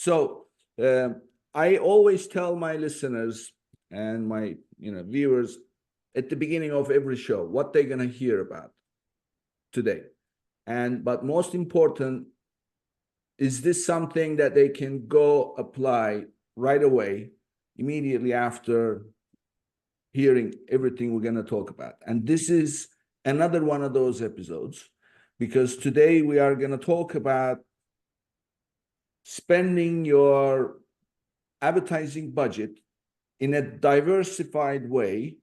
So I always tell my listeners and my viewers at the beginning of every show what they're gonna hear about today. But most important, is this something that they can go apply right away, immediately after hearing everything we're gonna talk about? And this is another one of those episodes, because today we are gonna talk about spending your advertising budget in a diversified way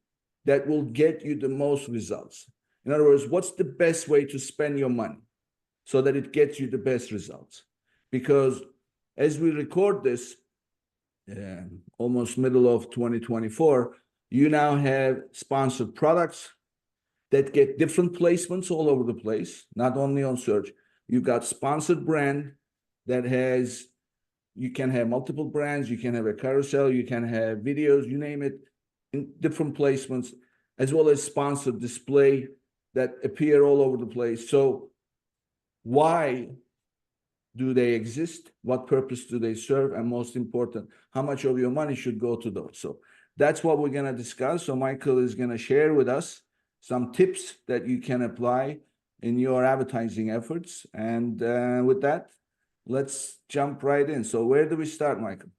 that will get you the most results. In other words, what's the best way to spend your money so that it gets you the best results? Because as we record this, almost middle of 2024, you now have sponsored products that get different placements all over the place, not only on search. You've got sponsored brand that has, you can have multiple brands, you can have a carousel, you can have videos, you name it, in different placements, as well as sponsored display that appear all over the place. So why do they exist? What purpose do they serve? And most important, how much of your money should go to those? So that's what we're going to discuss. So Michael is going to share with us some tips that you can apply in your advertising efforts. And with that, let's jump right in. So where do we start, Michael?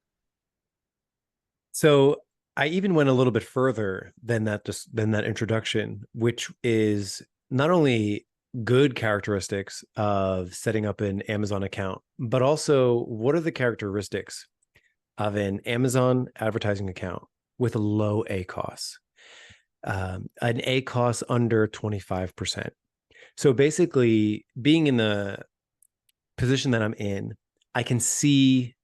So I even went a little bit further than that introduction, which is not only good characteristics of setting up an Amazon account, but also what are the characteristics of an Amazon advertising account with a low ACoS, an ACoS under 25%. So basically, being in the position that I'm in, I can see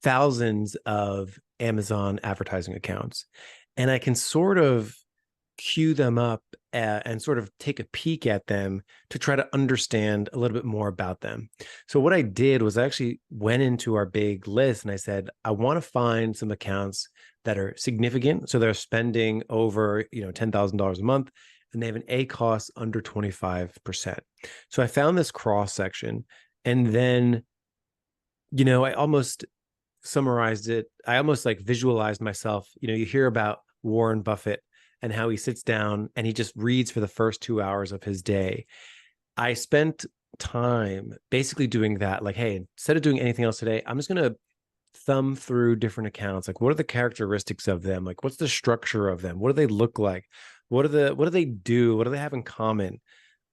thousands of Amazon advertising accounts, and I can sort of queue them up and sort of take a peek at them to try to understand a little bit more about them. So what I did was I actually went into our big list and I said, I want to find some accounts that are significant. So they're spending over, $10,000 a month, and they have an ACoS under 25%. So I found this cross section, and then, I almost summarized it. I almost like visualized myself. You hear about Warren Buffett and how he sits down and he just reads for the first 2 hours of his day. I spent time basically doing that. Like, hey, instead of doing anything else today, I'm just going to thumb through different accounts. Like, what are the characteristics of them? Like, what's the structure of them? What do they look like? What do they do? What do they have in common?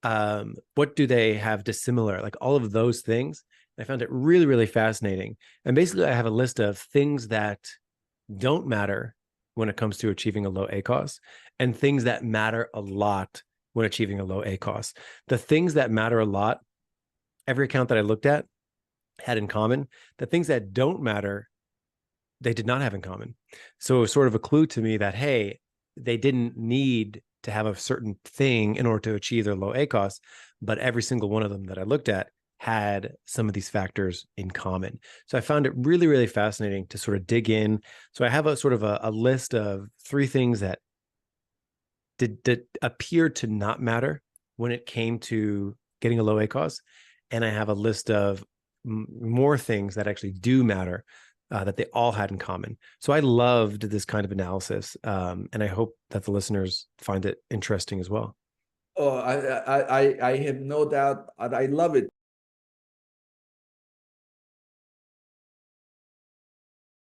What do they have dissimilar? Like all of those things. I found it really, really fascinating. And basically, I have a list of things that don't matter when it comes to achieving a low ACoS, and things that matter a lot when achieving a low ACoS. The things that matter a lot, every account that I looked at had in common. The things that don't matter, they did not have in common. So it was sort of a clue to me that, hey, they didn't need to have a certain thing in order to achieve their low ACoS, but every single one of them that I looked at had some of these factors in common. So I found it really, really fascinating to sort of dig in. So I have a sort of a list of 3 things that did appear to not matter when it came to getting a low ACoS. And I have a list of more things that actually do matter that they all had in common. So I loved this kind of analysis. And I hope that the listeners find it interesting as well. Oh, I have no doubt. I love it.